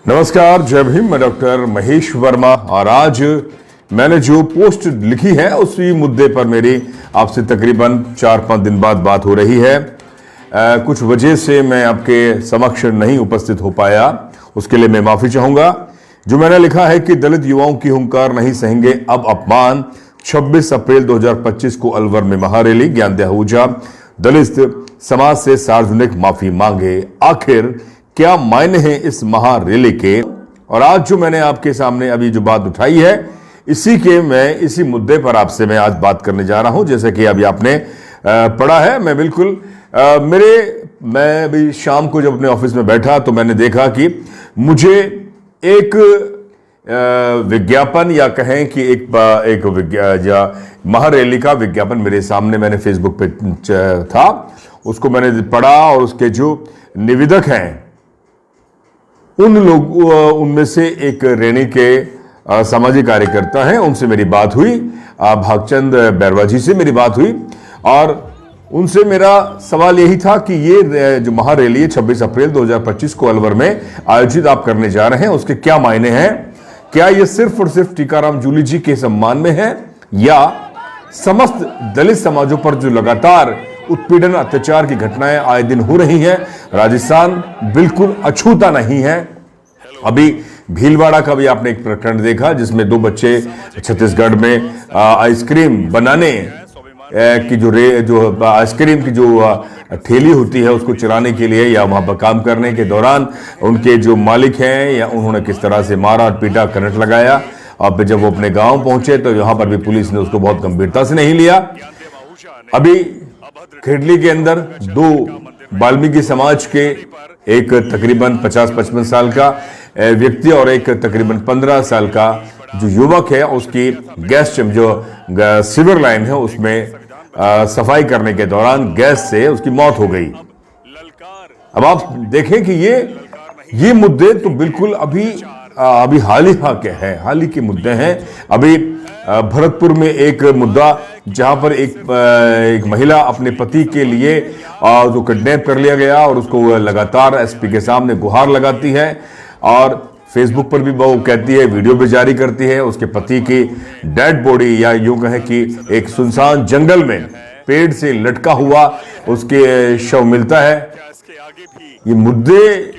नमस्कार, जय भीम। मैं डॉक्टर महेश वर्मा और आज मैंने जो पोस्ट लिखी है उसी मुद्दे पर मेरी आपसे तकरीबन 4-5 दिन बाद बात हो रही है। कुछ वजह से मैं आपके समक्ष नहीं उपस्थित हो पाया, उसके लिए मैं माफी चाहूंगा। जो मैंने लिखा है कि दलित युवाओं की हुंकार नहीं सहेंगे अब अपमान। 26 अप्रैल 2025 को अलवर में महारैली, ज्ञान आहूजा दलित समाज से सार्वजनिक माफी मांगे। आखिर क्या मायने हैं इस महारैली के? और आज जो मैंने आपके सामने अभी जो बात उठाई है इसी मुद्दे पर आपसे मैं आज बात करने जा रहा हूं। जैसे कि अभी आपने पढ़ा है, मैं बिल्कुल मैं अभी शाम को जब अपने ऑफिस में बैठा तो मैंने देखा कि मुझे एक विज्ञापन या कहें कि एक महारैली का विज्ञापन मेरे सामने मैंने फेसबुक पे था, उसको मैंने पढ़ा और उसके जो निवेदक हैं उनमें से एक रेणी के सामाजिक कार्यकर्ता हैं, उनसे मेरी बात हुई। भागचंद बैरवा जी से मेरी बात हुई और उनसे मेरा सवाल यही था कि ये जो महारैली 26 अप्रैल 2025 को अलवर में आयोजित आप करने जा रहे हैं, उसके क्या मायने हैं? क्या ये सिर्फ और सिर्फ टीकाराम जूली जी के सम्मान में है या समस्त दलित समाजों पर जो लगातार उत्पीड़न अत्याचार की घटनाएं आए दिन हो रही हैं? राजस्थान बिल्कुल अछूता नहीं है। अभी भीलवाड़ा का भी आपने एक प्रकरण देखा जिसमें 2 बच्चे छत्तीसगढ़ में आइसक्रीम बनाने की जो आइसक्रीम की जो ठेली होती है उसको चलाने के लिए या वहां पर काम करने के दौरान उनके जो मालिक हैं या उन्होंने किस तरह से मारा और पीटा, करंट लगाया। अब जब वो अपने गांव पहुंचे तो यहां पर भी पुलिस ने उसको बहुत गंभीरता से नहीं लिया। अभी खेडली के अंदर 2 वाल्मीकि समाज के एक तकरीबन 50-55 साल का व्यक्ति और एक तकरीबन 15 साल का जो युवक है, उसकी गैस जो सीवर लाइन है उसमें सफाई करने के दौरान गैस से उसकी मौत हो गई। अब आप देखें कि ये मुद्दे तो बिल्कुल अभी हाल ही के मुद्दे हैं। अभी भरतपुर में एक मुद्दा जहां पर एक महिला अपने पति के लिए जो किडनैप कर लिया गया और उसको लगातार एसपी के सामने गुहार लगाती है और फेसबुक पर भी वो कहती है, वीडियो भी जारी करती है, उसके पति की डेड बॉडी या यूं कहें कि एक सुनसान जंगल में पेड़ से लटका हुआ उसके शव मिलता है। ये मुद्दे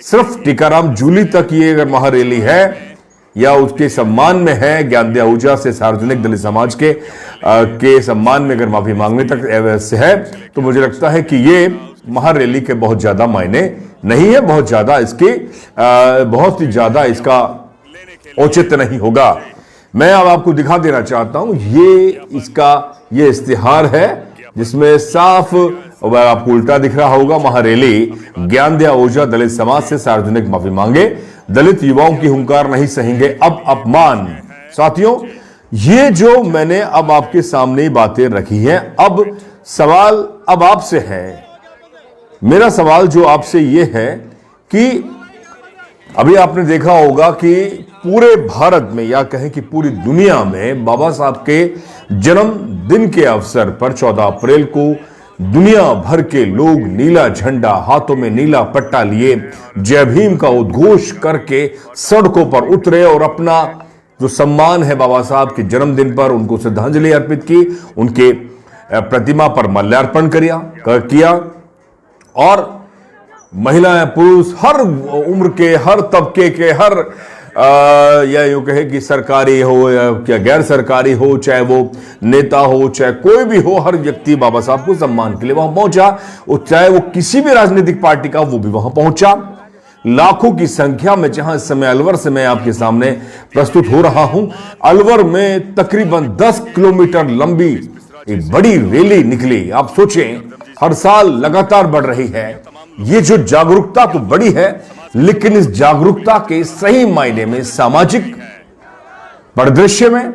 सिर्फ टीकाराम जूली तक ये अगर महारैली है या उसके सम्मान में है, ज्ञान आहूजा से सार्वजनिक दलित समाज के सम्मान में अगर माफी मांगने तक से है, तो मुझे लगता है कि ये महारैली के बहुत ज्यादा मायने नहीं है, बहुत ही ज्यादा इसका औचित्य नहीं होगा। मैं अब आपको दिखा देना चाहता हूं, ये इश्तिहार है जिसमें साफ आपको उल्टा दिख रहा होगा, महारैली ज्ञान आहूजा दलित समाज से सार्वजनिक माफी मांगे, दलित युवाओं की हुंकार नहीं सहेंगे अब अपमान। साथियों, ये जो मैंने अब आपके सामने बातें रखी हैं, अब सवाल अब आपसे है। मेरा सवाल जो आपसे ये है कि अभी आपने देखा होगा कि पूरे भारत में या कहें कि पूरी दुनिया में बाबा साहब के जन्मदिन के अवसर पर 14 अप्रैल को दुनिया भर के लोग नीला झंडा, हाथों में नीला पट्टा लिए जय भीम का उद्घोष करके सड़कों पर उतरे और अपना जो सम्मान है बाबा साहब के जन्मदिन पर उनको श्रद्धांजलि अर्पित की, उनके प्रतिमा पर माल्यार्पण किया और महिलाएं, पुरुष, हर उम्र के, हर तबके के, हर या यूं कहे कि सरकारी हो या क्या गैर सरकारी हो, चाहे वो नेता हो, चाहे कोई भी हो, हर व्यक्ति बाबा साहब को सम्मान के लिए वहां पहुंचा। और चाहे वो किसी भी राजनीतिक पार्टी का, वो भी वहां पहुंचा। लाखों की संख्या में, जहां इस समय अलवर से मैं आपके सामने प्रस्तुत हो रहा हूं, अलवर में तकरीबन 10 किलोमीटर लंबी एक बड़ी रैली निकली। आप सोचें, हर साल लगातार बढ़ रही है। ये जो जागरूकता तो बड़ी है, लेकिन इस जागरूकता के सही मायने में सामाजिक परिदृश्य में,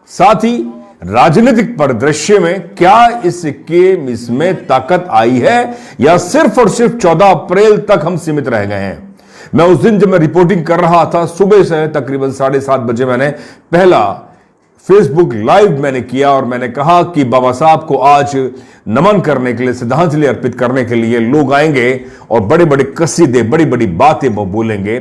साथ ही राजनीतिक परिदृश्य में क्या इसमें ताकत आई है या सिर्फ और सिर्फ 14 अप्रैल तक हम सीमित रह गए हैं? मैं उस दिन जब मैं रिपोर्टिंग कर रहा था, सुबह से तकरीबन 7:30 बजे मैंने पहला फेसबुक लाइव मैंने किया और मैंने कहा कि बाबा साहब को आज नमन करने के लिए, श्रद्धांजलि अर्पित करने के लिए लोग आएंगे और बड़े बड़े कसीदे, बड़ी बड़ी बातें वो बोलेंगे।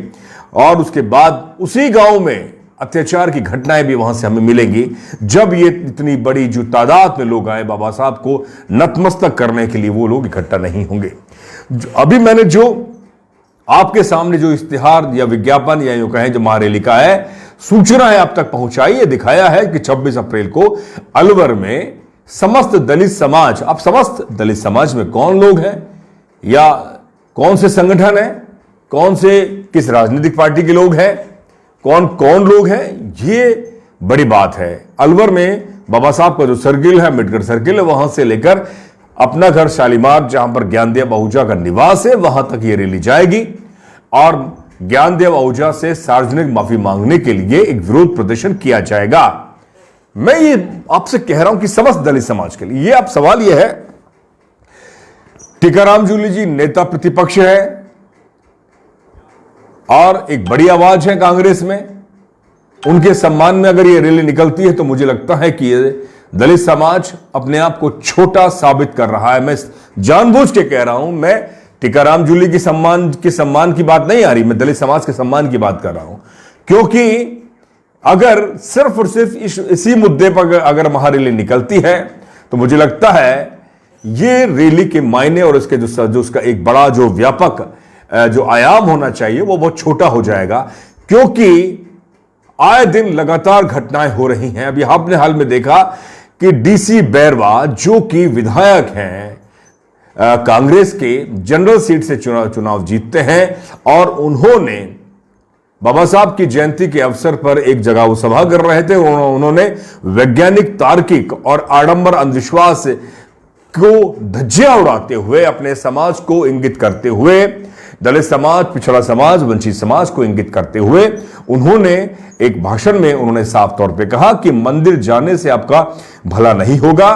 और उसके बाद उसी गांव में अत्याचार की घटनाएं भी वहां से हमें मिलेंगी। जब ये इतनी बड़ी जो तादाद में लोग आए बाबा साहब को नतमस्तक करने के लिए, वो लोग इकट्ठा नहीं होंगे। अभी मैंने जो आपके सामने जो इश्तिहार या विज्ञापन या यूं कहें जो महारैली का है सूचना है आप तक पहुंचाई, ये दिखाया है कि 26 अप्रैल को अलवर में समस्त दलित समाज, अब समस्त दलित समाज में कौन लोग हैं या कौन से संगठन है, कौन से किस राजनीतिक पार्टी के लोग हैं, कौन कौन लोग हैं, ये बड़ी बात है। अलवर में बाबा साहब का जो सर्किल है, अम्बेडकर सर्किल है, वहां से लेकर अपना घर शालीमार जहां पर ज्ञानदेव आहूजा का निवास है वहां तक ये रैली जाएगी और ज्ञानदेव आहूजा से सार्वजनिक माफी मांगने के लिए एक विरोध प्रदर्शन किया जाएगा। मैं ये आपसे कह रहा हूं कि समस्त दलित समाज के लिए। ये अब सवाल यह है, टीकाराम जूली जी नेता प्रतिपक्ष है और एक बड़ी आवाज है कांग्रेस में, उनके सम्मान में अगर ये रैली निकलती है तो मुझे लगता है कि ये दलित समाज अपने आप को छोटा साबित कर रहा है। मैं जानबूझ के कह रहा हूं, मैं टीकाराम जूली की सम्मान की बात नहीं आ रही, मैं दलित समाज के सम्मान की बात कर रहा हूं। क्योंकि अगर सिर्फ और सिर्फ इसी मुद्दे पर अगर महारैली निकलती है तो मुझे लगता है ये रैली के मायने और इसके जो उसका एक बड़ा जो व्यापक जो आयाम होना चाहिए वो बहुत छोटा हो जाएगा। क्योंकि आए दिन लगातार घटनाएं हो रही हैं। अभी आपने हाल में देखा कि डीसी बैरवा जो कि विधायक हैं, कांग्रेस के जनरल सीट से चुनाव जीतते हैं और उन्होंने बाबा साहब की जयंती के अवसर पर एक जगह वो सभा कर रहे थे। उन्होंने वैज्ञानिक, तार्किक और आडंबर अंधविश्वास को धज्जियां उड़ाते हुए अपने समाज को इंगित करते हुए, दलित समाज, पिछड़ा समाज, वंचित समाज को इंगित करते हुए उन्होंने एक भाषण में उन्होंने साफ तौर पे कहा कि मंदिर जाने से आपका भला नहीं होगा,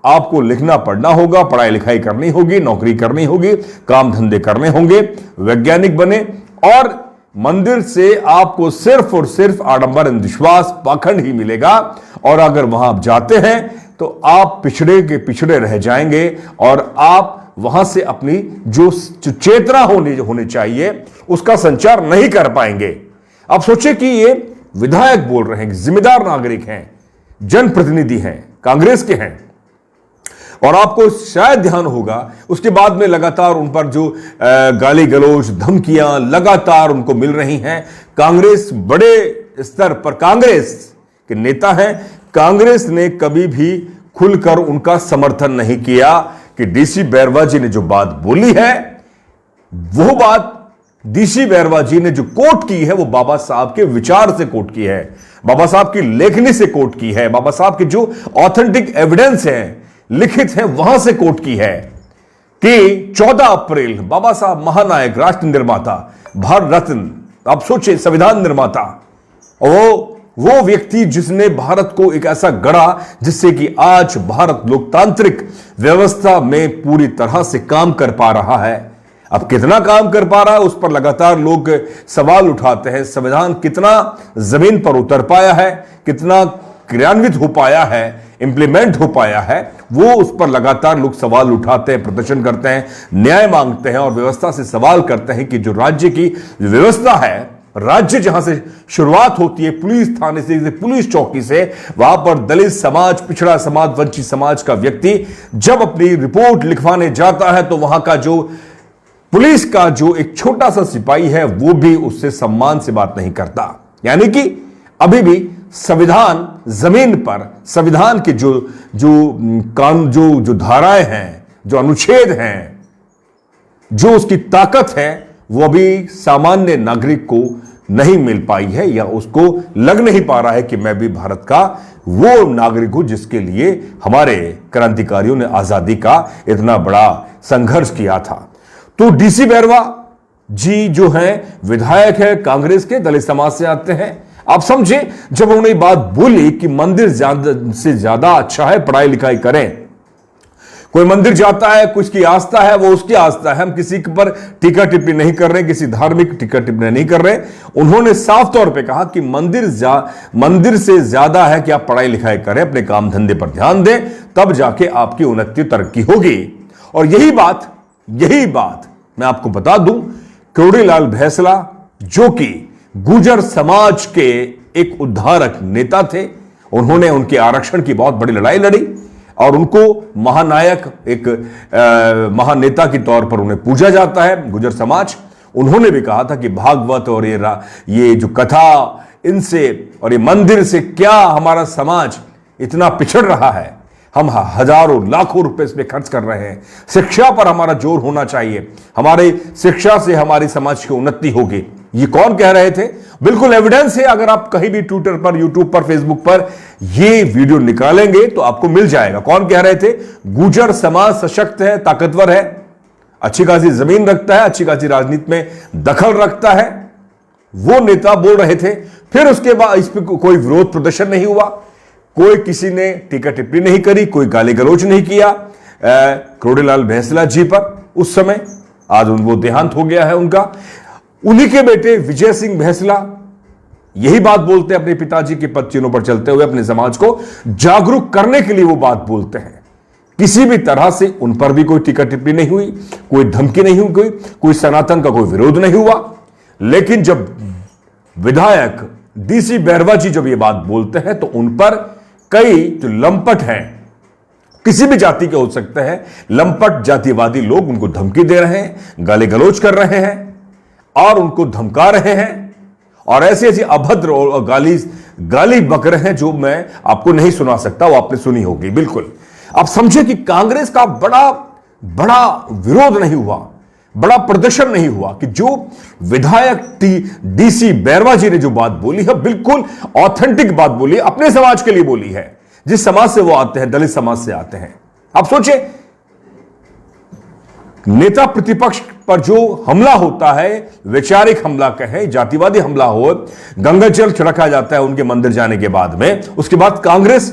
आपको लिखना पढ़ना होगा, पढ़ाई लिखाई करनी होगी, नौकरी करनी होगी, काम धंधे करने होंगे, वैज्ञानिक बने और मंदिर से आपको सिर्फ और सिर्फ आडंबर, अंधविश्वास, पाखंड ही मिलेगा और अगर वहां आप जाते हैं तो आप पिछड़े के पिछड़े रह जाएंगे और आप वहां से अपनी जो चेतना होनी चाहिए उसका संचार नहीं कर पाएंगे। आप सोचिए कि ये विधायक बोल रहे हैं, जिम्मेदार नागरिक हैं, जनप्रतिनिधि हैं, कांग्रेस के हैं और आपको शायद ध्यान होगा उसके बाद में लगातार उन पर जो गाली गलौज, धमकियां लगातार उनको मिल रही हैं। कांग्रेस बड़े स्तर पर कांग्रेस के नेता हैं, कांग्रेस ने कभी भी खुलकर उनका समर्थन नहीं किया कि डीसी बैरवा जी ने जो बात बोली है वो बात डीसी बैरवा जी ने जो कोट की है वो बाबा साहब के विचार से कोट की है, बाबा साहब की लेखनी से कोट की है, बाबा साहब के जो ऑथेंटिक एविडेंस हैं, लिखित है, वहां से कोट की है कि 14 अप्रैल बाबा साहब महानायक, राष्ट्र निर्माता, भारत रत्न, आप सोचिए संविधान निर्माता, वो व्यक्ति जिसने भारत को एक ऐसा गढ़ा जिससे कि आज भारत लोकतांत्रिक व्यवस्था में पूरी तरह से काम कर पा रहा है। अब कितना काम कर पा रहा है उस पर लगातार लोग सवाल उठाते हैं। संविधान कितना जमीन पर उतर पाया है, कितना क्रियान्वित हो पाया है, इंप्लीमेंट हो पाया है, वो उस पर लगातार लोग सवाल उठाते हैं, प्रदर्शन करते हैं, न्याय मांगते हैं और व्यवस्था से सवाल करते हैं कि जो राज्य की व्यवस्था है, राज्य जहां से शुरुआत होती है पुलिस थाने से, पुलिस चौकी से, वहां पर दलित समाज, पिछड़ा समाज, वंचित समाज का व्यक्ति जब अपनी रिपोर्ट लिखवाने जाता है तो वहां का जो पुलिस का जो एक छोटा सा सिपाही है वो भी उससे सम्मान से बात नहीं करता। यानी कि अभी भी संविधान जमीन पर, संविधान के जो कानून, जो धाराएं हैं, जो अनुच्छेद हैं, जो उसकी ताकत है, वो अभी सामान्य नागरिक को नहीं मिल पाई है या उसको लग नहीं पा रहा है कि मैं भी भारत का वो नागरिक हूं जिसके लिए हमारे क्रांतिकारियों ने आजादी का इतना बड़ा संघर्ष किया था। तो डीसी बैरवा जी जो हैं विधायक है कांग्रेस के, दलित समाज से आते हैं। आप समझे जब उन्होंने बात बोली कि मंदिर से ज्यादा अच्छा है पढ़ाई लिखाई करें, कोई मंदिर जाता है, कुछ की आस्था है, वो उसकी आस्था है, हम किसी पर टीका टिप्पणी नहीं कर रहे, किसी धार्मिक टीका टिप्पणी नहीं कर रहे। उन्होंने साफ तौर पे कहा कि मंदिर से ज्यादा है कि आप पढ़ाई लिखाई करें, अपने काम धंधे पर ध्यान दें, तब जाके आपकी उन्नति तरक्की होगी। और यही बात मैं आपको बता दूं, करोड़ीलाल भैंसला जो कि गुर्जर समाज के एक उद्धारक नेता थे। उन्होंने उनके आरक्षण की बहुत बड़ी लड़ाई लड़ी और उनको महानायक, एक महानेता के तौर पर उन्हें पूजा जाता है गुर्जर समाज। उन्होंने भी कहा था कि भागवत और ये जो कथा, इनसे और ये मंदिर से क्या हमारा समाज इतना पिछड़ रहा है। हम हजारों लाखों रुपए इस पे खर्च कर रहे हैं। शिक्षा पर हमारा जोर होना चाहिए, हमारी शिक्षा से हमारी समाज की उन्नति होगी। ये कौन कह रहे थे? बिल्कुल एविडेंस है। अगर आप कहीं भी ट्विटर पर, यूट्यूब पर, फेसबुक पर ये वीडियो निकालेंगे तो आपको मिल जाएगा। कौन कह रहे थे? गुर्जर समाज सशक्त है, ताकतवर है, अच्छी खासी जमीन रखता है, अच्छी खासी राजनीति में दखल रखता है, वो नेता बोल रहे थे। फिर उसके बाद इस पर कोई विरोध प्रदर्शन नहीं हुआ, कोई किसी ने टीका टिप्पणी नहीं करी, कोई गाली गलौज नहीं किया करोड़ीलाल भैंसला जी पर उस समय। आज वो देहांत हो गया है उनका। उन्हीं के बेटे विजय सिंह भैंसला यही बात बोलते हैं, अपने पिताजी के पद चिन्हों पर चलते हुए अपने समाज को जागरूक करने के लिए वो बात बोलते हैं। किसी भी तरह से उन पर भी कोई टीका टिप्पणी नहीं हुई, कोई धमकी नहीं हुई, कोई सनातन का कोई विरोध नहीं हुआ। लेकिन जब विधायक डीसी बैरवा जी जब ये बात बोलते हैं तो उन पर कई जो लंपट हैं, किसी भी जाति के हो सकते हैं, लंपट जातिवादी लोग उनको धमकी दे रहे हैं, गाली गलौज कर रहे हैं और उनको धमका रहे हैं और ऐसे ऐसी अभद्र और गाली बक रहे हैं जो मैं आपको नहीं सुना सकता, वो आपने सुनी होगी। बिल्कुल आप समझे कि कांग्रेस का बड़ा विरोध नहीं हुआ, बड़ा प्रदर्शन नहीं हुआ कि जो विधायक डीसी बैरवा जी ने जो बात बोली है, बिल्कुल ऑथेंटिक बात बोली है, अपने समाज के लिए बोली है, जिस समाज से वो आते हैं, दलित समाज से आते हैं। आप सोचे, नेता प्रतिपक्ष पर जो हमला होता है, वैचारिक हमला कहें, जातिवादी हमला हो, गंगाजल छिड़का जाता है उनके मंदिर जाने के बाद में, उसके बाद कांग्रेस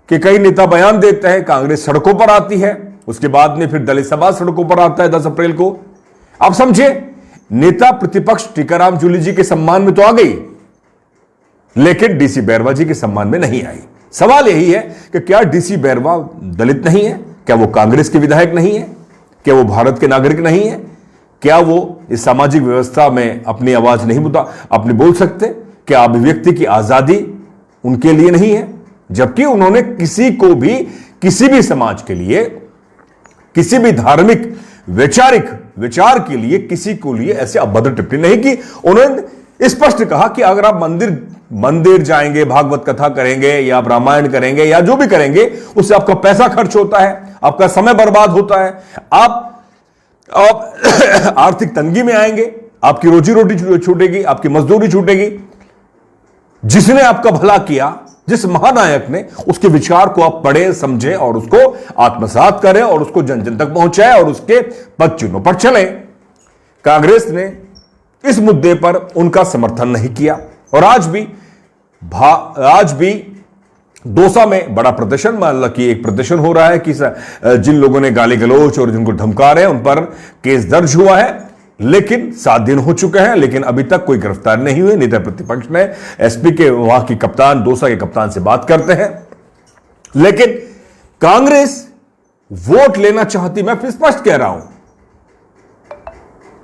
के कई नेता बयान देते हैं, कांग्रेस सड़कों पर आती है, उसके बाद में फिर दलित समाज सड़कों पर आता है 10 अप्रैल को। आप समझे, नेता प्रतिपक्ष टीकाराम जूली जी के सम्मान में तो आ गई, लेकिन डीसी बैरवा जी के सम्मान में नहीं आई। सवाल यही है कि क्या डीसी बैरवा दलित नहीं है? क्या वो कांग्रेस के विधायक नहीं है? क्या वो भारत के नागरिक नहीं है? क्या वो इस सामाजिक व्यवस्था में अपनी आवाज नहीं अपने बोल सकते? क्या अभिव्यक्ति की आजादी उनके लिए नहीं है? जबकि उन्होंने किसी को भी, किसी भी समाज के लिए, किसी भी धार्मिक वैचारिक विचार के लिए किसी को लिए ऐसे अभद्र टिप्पणी नहीं की। उन्होंने स्पष्ट कहा कि अगर आप मंदिर जाएंगे, भागवत कथा करेंगे या आप रामायण करेंगे या जो भी करेंगे, उससे आपका पैसा खर्च होता है, आपका समय बर्बाद होता है, आप आर्थिक तंगी में आएंगे, आपकी रोजी रोटी छूटेगी, आपकी मजदूरी छूटेगी। जिसने आपका भला किया, जिस महानायक ने, उसके विचार को आप पढ़े, समझे और उसको आत्मसात करें और उसको जन जन तक पहुंचाए और उसके पद चिन्हों पर चले। कांग्रेस ने इस मुद्दे पर उनका समर्थन नहीं किया और आज भी दौसा में बड़ा प्रदर्शन, मतलब कि एक प्रदर्शन हो रहा है कि जिन लोगों ने गाली गलौज और जिनको धमका रहे हैं उन पर केस दर्ज हुआ है, लेकिन 7 दिन हो चुके हैं, लेकिन अभी तक कोई गिरफ्तार नहीं हुए। नेता प्रतिपक्ष ने एसपी के, वहां की कप्तान, दौसा के कप्तान से बात करते हैं, लेकिन कांग्रेस वोट लेना चाहती, मैं फिर स्पष्ट कह रहा हूं,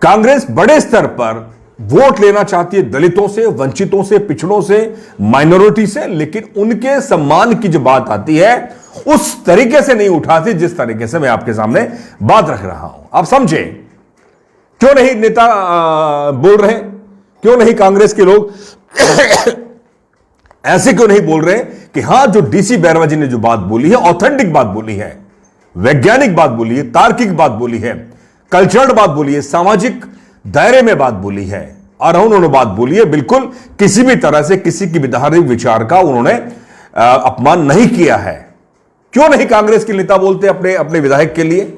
कांग्रेस बड़े स्तर पर वोट लेना चाहती है दलितों से, वंचितों से, पिछड़ों से, माइनॉरिटी से, लेकिन उनके सम्मान की जो बात आती है उस तरीके से नहीं उठाती जिस तरीके से मैं आपके सामने बात रख रहा हूं। आप समझे क्यों नहीं नेता बोल रहे, क्यों नहीं कांग्रेस के लोग ऐसे क्यों नहीं बोल रहे कि हां, जो डीसी बैरवा जी ने जो बात बोली है, ऑथेंटिक बात बोली है, वैज्ञानिक बात बोली है, तार्किक बात बोली है, कल्चर्ड बात बोली है, सामाजिक दायरे में बात बोली है और उन्होंने बात बोली है, बिल्कुल किसी भी तरह से किसी की भी धार्मिक विचार का उन्होंने अपमान नहीं किया है। क्यों नहीं कांग्रेस के नेता बोलते अपने विधायक के लिए?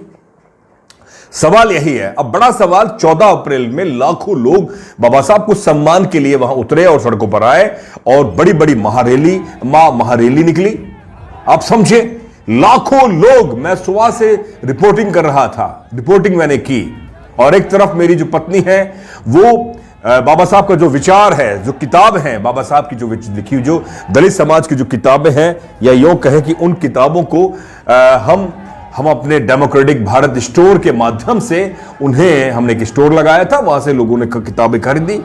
सवाल यही है। अब बड़ा सवाल, 14 अप्रैल में लाखों लोग बाबा साहब को सम्मान के लिए वहां उतरे और सड़कों पर आए और बड़ी बड़ी महारैली निकली। आप समझे, लाखों लोग, मैं सुबह से रिपोर्टिंग कर रहा था, रिपोर्टिंग मैंने की और एक तरफ मेरी जो पत्नी है वो बाबा साहब का जो विचार है, जो किताब है बाबा साहब की जो लिखी, जो दलित समाज की जो किताबें हैं, या यूं कहें कि उन किताबों को हम अपने डेमोक्रेटिक भारत स्टोर के माध्यम से उन्हें, हमने एक स्टोर लगाया था, वहां से लोगों ने किताबें खरीदी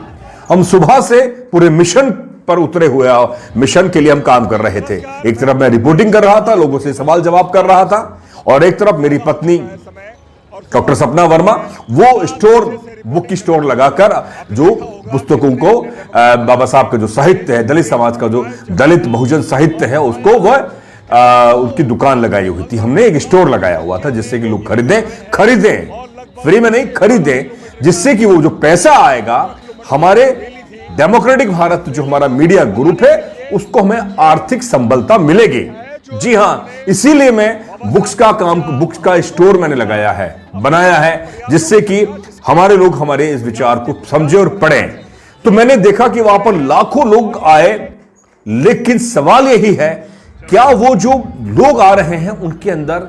हम सुबह से पूरे मिशन पर उतरे हुए, मिशन के लिए हम काम कर रहे थे। एक तरफ मैं रिपोर्टिंग कर रहा था, लोगों से सवाल जवाब कर रहा था, और एक तरफ मेरी पत्नी डॉक्टर सपना वर्मा वो स्टोर, बुक की स्टोर लगाकर जो पुस्तकों को, बाबा साहब का जो साहित्य है, दलित समाज का जो दलित बहुजन साहित्य है, उसको वह उनकी दुकान लगाई हुई थी। हमने एक स्टोर लगाया हुआ था जिससे कि लोग खरीदें, फ्री में नहीं, खरीदें, जिससे कि वो जो पैसा आएगा हमारे डेमोक्रेटिक भारत जो हमारा मीडिया ग्रुप है उसको हमें आर्थिक संबलता मिलेगी। जी हां, इसीलिए मैं बुक्स का स्टोर मैंने बनाया है, जिससे कि हमारे लोग हमारे इस विचार को समझे और पढ़ें। तो मैंने देखा कि वहां पर लाखों लोग आए, लेकिन सवाल यही है, क्या वो जो लोग आ रहे हैं उनके अंदर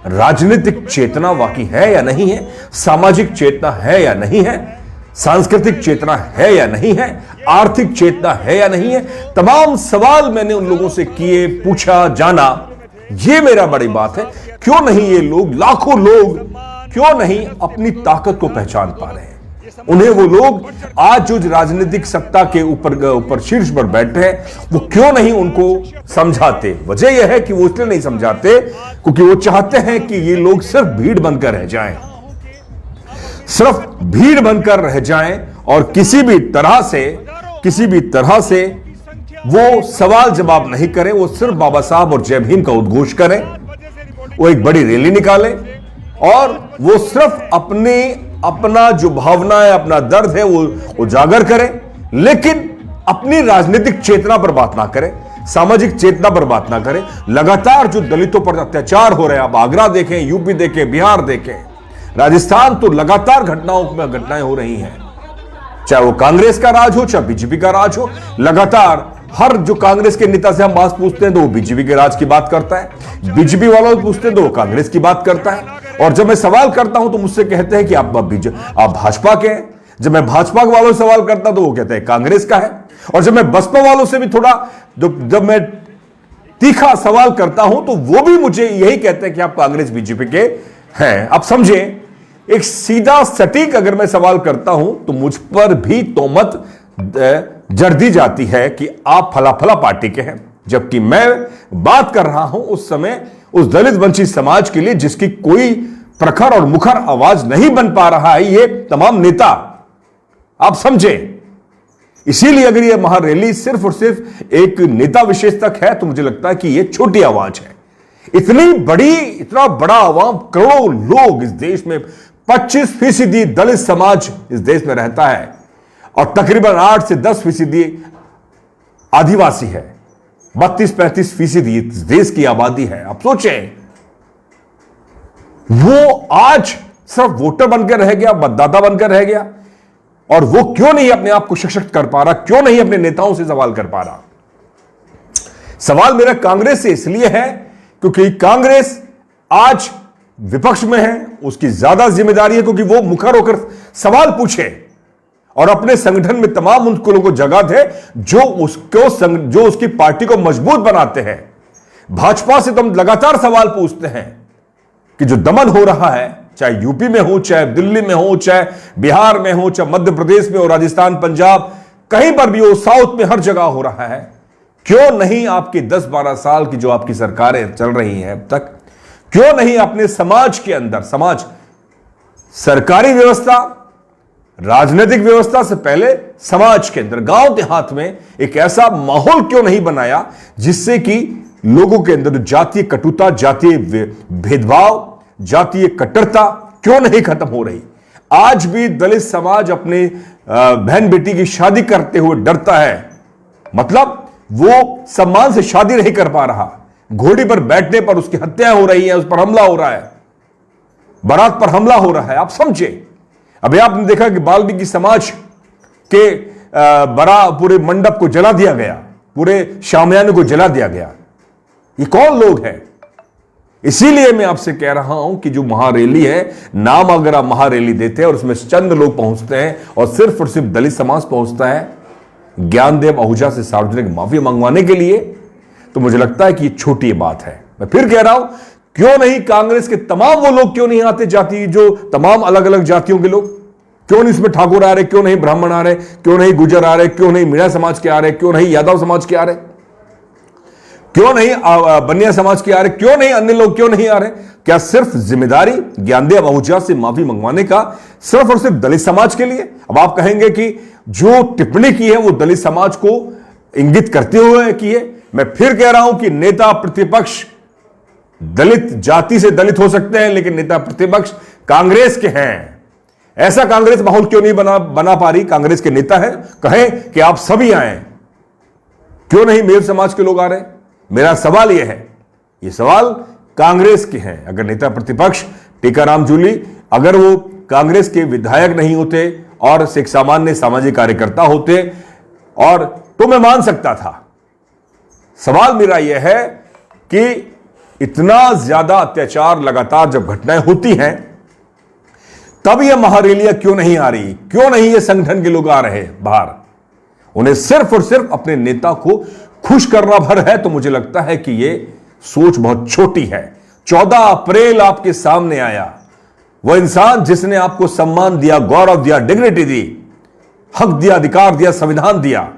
राजनीतिक चेतना वाकई है या नहीं है, सामाजिक चेतना है या नहीं है, सांस्कृतिक चेतना है या नहीं है, आर्थिक चेतना है या नहीं है। तमाम सवाल मैंने उन लोगों से किए, पूछा, जाना। यह मेरा बड़ी बात है, क्यों नहीं ये लोग, लाखों लोग क्यों नहीं अपनी ताकत को पहचान पा रहे हैं। उन्हें वो लोग आज जो राजनीतिक सत्ता के ऊपर शीर्ष पर बैठे हैं, वो क्यों नहीं उनको समझाते। वजह यह है कि वो इसलिए नहीं समझाते क्योंकि वो चाहते हैं कि ये लोग सिर्फ भीड़ बनकर रह जाएं, सिर्फ भीड़ बनकर रह जाएं, और किसी भी तरह से वो सवाल जवाब नहीं करें। वो सिर्फ बाबा साहब और जय भीम का उद्घोष करें, वो एक बड़ी रैली निकालें, और वो सिर्फ अपना जो भावना है, अपना दर्द है, वो उजागर करें, लेकिन अपनी राजनीतिक चेतना पर बात ना करें, सामाजिक चेतना पर बात ना करें। लगातार जो दलितों पर अत्याचार हो रहे हैं, आप आगरा देखें, यूपी देखें, बिहार देखें, राजस्थान, तो लगातार घटनाएं हो रही हैं, चाहे वो कांग्रेस का राज हो, चाहे बीजेपी का राज हो। लगातार हर जो कांग्रेस के नेता से हम बात पूछते हैं तो वो बीजेपी के राज की बात करता है, बीजेपी वालों से पूछते हैं तो वो कांग्रेस की बात करता है, और जब मैं सवाल करता हूं तो मुझसे कहते हैं कि आप भाजपा के हैं। जब मैं भाजपा वालों से सवाल करता हूं तो वो कहते हैं कांग्रेस का है, और जब मैं बसपा वालों से भी थोड़ा जब मैं तीखा सवाल करता हूं तो वो भी मुझे यही कहते हैं कि आप कांग्रेस बीजेपी के हैं। आप समझे, एक सीधा सटीक अगर मैं सवाल करता हूं तो मुझ पर भी तोहमत जड़ दी जाती है कि आप फला फला पार्टी के हैं, जबकि मैं बात कर रहा हूं उस समय उस दलित वंचित समाज के लिए जिसकी कोई प्रखर और मुखर आवाज नहीं बन पा रहा है ये तमाम नेता। आप समझे, इसीलिए अगर ये महारैली सिर्फ और सिर्फ एक नेता विशेष तक है तो मुझे लगता है कि ये छोटी आवाज है। इतना बड़ा आवाम, करोड़ों लोग इस देश में, 25% दलित समाज इस देश में रहता है, और तकरीबन 8 से 10% आदिवासी है, 32-35% इस देश की आबादी है। आप सोचें, वो आज सिर्फ वोटर बनकर रह गया, मतदाता बनकर रह गया, और वो क्यों नहीं अपने आप को सशक्त कर पा रहा, क्यों नहीं अपने नेताओं से सवाल कर पा रहा। सवाल मेरा कांग्रेस से इसलिए है क्योंकि कांग्रेस आज विपक्ष में है, उसकी ज्यादा जिम्मेदारी है, क्योंकि वो मुखर होकर सवाल पूछे और अपने संगठन में तमाम उन लोगों को जगह दे जो उसकी पार्टी को मजबूत बनाते हैं। भाजपा से तो हम लगातार सवाल पूछते हैं कि जो दमन हो रहा है, चाहे यूपी में हो, चाहे दिल्ली में हो, चाहे बिहार में हो, चाहे मध्य प्रदेश में हो, राजस्थान, पंजाब, कहीं पर भी हो, साउथ में हर जगह हो रहा है, क्यों नहीं आपकी 10-12 साल की जो आपकी सरकारें चल रही हैं अब तक, क्यों नहीं अपने समाज के अंदर, सरकारी व्यवस्था, राजनीतिक व्यवस्था से पहले समाज के अंदर, गांव देहात में एक ऐसा माहौल क्यों नहीं बनाया जिससे कि लोगों के अंदर जातीय कटुता, जातीय भेदभाव, जातीय कट्टरता क्यों नहीं खत्म हो रही। आज भी दलित समाज अपने बहन बेटी की शादी करते हुए डरता है, मतलब वो सम्मान से शादी नहीं कर पा रहा, घोड़ी पर बैठने पर उसकी हत्या हो रही है, उस पर हमला हो रहा है, बारात पर हमला हो रहा है। आप समझे, अभी आपने देखा कि वाल्मीकि समाज के पूरे मंडप को जला दिया गया, पूरे शामियाने को जला दिया गया। ये कौन लोग हैं? इसीलिए मैं आपसे कह रहा हूं कि जो महारैली है, नाम अगर आप महारैली देते हैं और उसमें चंद लोग पहुंचते हैं और सिर्फ दलित समाज पहुंचता है ज्ञानदेव आहूजा से सार्वजनिक माफी मंगवाने के लिए, तो मुझे लगता है कि ये छोटी बात है। मैं फिर कह रहा हूं, क्यों नहीं कांग्रेस के तमाम वो लोग क्यों नहीं आते, जो तमाम अलग अलग जातियों के लोग, क्यों नहीं इसमें ठाकुर आ रहे, क्यों नहीं ब्राह्मण आ रहे, क्यों नहीं गुजर आ रहे, क्यों नहीं मीणा समाज के आ रहे, क्यों नहीं यादव समाज के आ रहे, क्यों नहीं बनिया समाज के आ रहे, क्यों नहीं अन्य लोग क्यों नहीं आ रहे? क्या सिर्फ जिम्मेदारी ज्ञानदेव आहूजा से माफी मंगवाने का सिर्फ और सिर्फ दलित समाज के लिए? अब आप कहेंगे कि जो टिप्पणी की है वो दलित समाज को इंगित करते हुए की है। मैं फिर कह रहा हूं कि नेता प्रतिपक्ष दलित जाति से दलित हो सकते हैं, लेकिन नेता प्रतिपक्ष कांग्रेस के हैं। ऐसा कांग्रेस माहौल क्यों नहीं बना पा रही? कांग्रेस के नेता है, कहें कि आप सभी आए, क्यों नहीं मेल समाज के लोग आ रहे? मेरा सवाल यह है, यह सवाल कांग्रेस के हैं। अगर नेता प्रतिपक्ष टीकाराम जूली अगर वो कांग्रेस के विधायक नहीं होते और एक सामान्य सामाजिक कार्यकर्ता होते और तो मैं मान सकता था। सवाल मेरा यह है कि इतना ज्यादा अत्याचार लगातार जब घटनाएं होती हैं तब यह महारैलियां क्यों नहीं आ रही? क्यों नहीं ये संगठन के लोग आ रहे बाहर? उन्हें सिर्फ और सिर्फ अपने नेता को खुश करना भर है। तो मुझे लगता है कि यह सोच बहुत छोटी है। 14 अप्रैल आपके सामने आया, वह इंसान जिसने आपको सम्मान दिया, गौरव दिया, डिग्निटी दी, हक दिया, अधिकार दिया, संविधान दिया,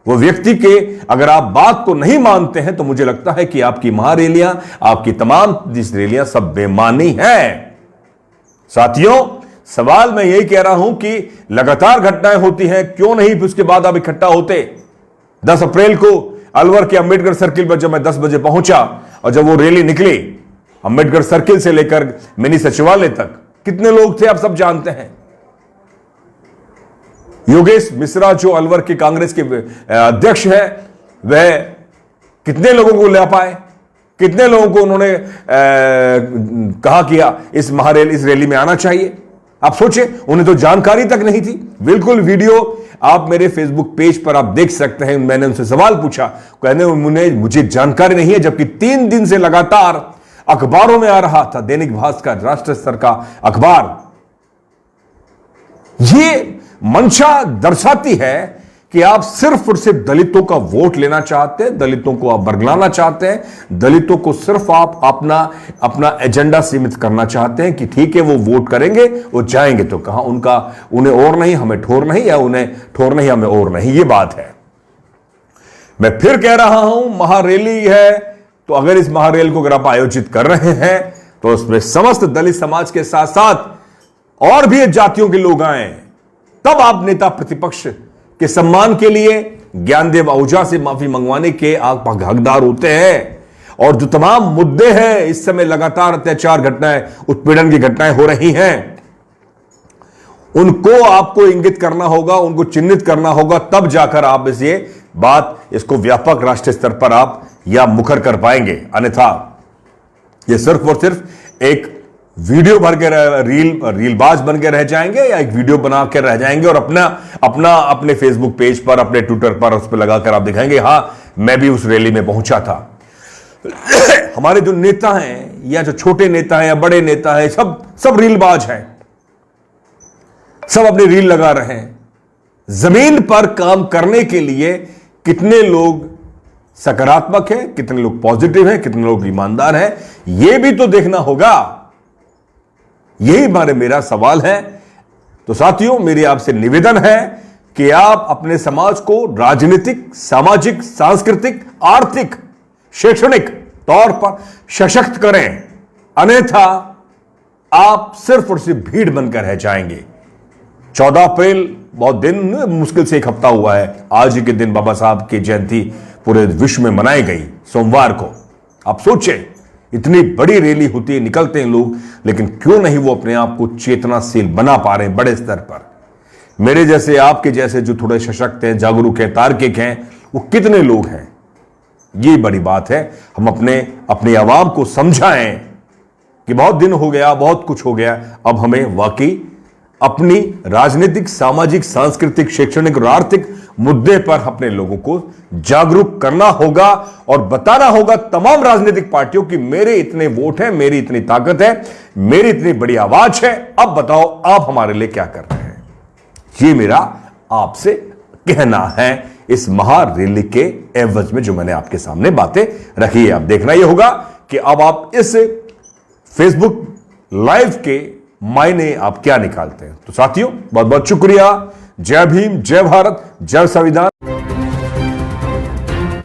वो व्यक्ति के अगर आप बात को नहीं मानते हैं तो मुझे लगता है कि आपकी महारैलियां, आपकी तमाम रैलियां सब बेमानी है। साथियों, सवाल मैं यही कह रहा हूं कि लगातार घटनाएं होती हैं, क्यों नहीं उसके बाद आप इकट्ठा होते? 10 अप्रैल को अलवर के अंबेडकर सर्किल पर जब मैं 10 बजे पहुंचा और जब वो रैली निकली अंबेडकर सर्किल से लेकर मिनी सचिवालय तक, कितने लोग थे आप सब जानते हैं। योगेश मिश्रा जो अलवर के कांग्रेस के अध्यक्ष है, वह कितने लोगों को ले पाए, कितने लोगों को उन्होंने कहा किया इस रैली में आना चाहिए? आप सोचे, उन्हें तो जानकारी तक नहीं थी। बिल्कुल वीडियो आप मेरे फेसबुक पेज पर आप देख सकते हैं। मैंने उनसे सवाल पूछा, कहने मुझे जानकारी नहीं है, जबकि 3 दिन से लगातार अखबारों में आ रहा था, दैनिक भास्कर, राष्ट्र स्तर का अखबार। ये मंशा दर्शाती है कि आप सिर्फ और सिर्फ दलितों का वोट लेना चाहते हैं, दलितों को आप बरगलाना चाहते हैं, दलितों को सिर्फ आप अपना एजेंडा सीमित करना चाहते हैं कि ठीक है वो वोट करेंगे, वो जाएंगे तो कहां, उन्हें और नहीं हमें ठोर नहीं, या उन्हें ठोर नहीं हमें और नहीं। ये बात है। मैं फिर कह रहा हूं, महारैली है तो अगर इस महारैली को अगर आप आयोजित कर रहे हैं तो उसमें समस्त दलित समाज के साथ साथ और भी जातियों के लोग आए, तब आप नेता प्रतिपक्ष के सम्मान के लिए ज्ञानदेव आहूजा से माफी मंगवाने के आप हकदार होते हैं। और जो तमाम मुद्दे हैं, इस समय लगातार अत्याचार घटनाएं, उत्पीड़न की घटनाएं हो रही हैं, उनको आपको इंगित करना होगा, उनको चिन्हित करना होगा, तब जाकर आप इसको व्यापक राष्ट्रीय स्तर पर आप या मुखर कर पाएंगे। अन्यथा यह सिर्फ और सिर्फ एक वीडियो भर के रीलबाज बन के रह जाएंगे, या एक वीडियो बना के रह जाएंगे और अपने फेसबुक पेज पर, अपने ट्विटर पर उस पर लगाकर आप दिखाएंगे, हां मैं भी उस रैली में पहुंचा था। हमारे जो नेता हैं, या जो छोटे नेता हैं या बड़े नेता हैं, सब रीलबाज हैं, सब अपनी रील लगा रहे हैं। जमीन पर काम करने के लिए कितने लोग सकारात्मक हैं, कितने लोग पॉजिटिव हैं, कितने लोग ईमानदार हैं, यह भी तो देखना होगा। यही मेरा सवाल है। तो साथियों, मेरी आपसे निवेदन है कि आप अपने समाज को राजनीतिक, सामाजिक, सांस्कृतिक, आर्थिक, शैक्षणिक तौर पर सशक्त करें, अन्यथा आप सिर्फ और सिर्फ भीड़ बनकर रह जाएंगे। 14 अप्रैल बहुत दिन, मुश्किल से 1 हफ्ता हुआ है। आज ही के दिन बाबा साहब की जयंती पूरे विश्व में मनाई गई, सोमवार को। आप सोचें, इतनी बड़ी रैली होती है, निकलते हैं लोग, लेकिन क्यों नहीं वो अपने आप को चेतनाशील बना पा रहे हैं बड़े स्तर पर। मेरे जैसे, आपके जैसे जो थोड़े सशक्त हैं, जागरूक हैं, तार्किक हैं, वो कितने लोग हैं? ये बड़ी बात है। हम अपनी आवाम को समझाएं कि बहुत दिन हो गया, बहुत कुछ हो गया, अब हमें वाकई अपनी राजनीतिक, सामाजिक, सांस्कृतिक, शैक्षणिक और आर्थिक मुद्दे पर अपने लोगों को जागरूक करना होगा और बताना होगा तमाम राजनीतिक पार्टियों की मेरे इतने वोट हैं, मेरी इतनी ताकत है, मेरी इतनी बड़ी आवाज है, अब बताओ आप हमारे लिए क्या कर रहे हैं। ये मेरा आपसे कहना है इस महारैली के एवज में जो मैंने आपके सामने बातें रखी है। अब देखना यह होगा कि अब आप इस फेसबुक लाइव के मायने आप क्या निकालते हैं। तो साथियों, बहुत बहुत शुक्रिया। जय भीम, जय भारत, जय संविधान।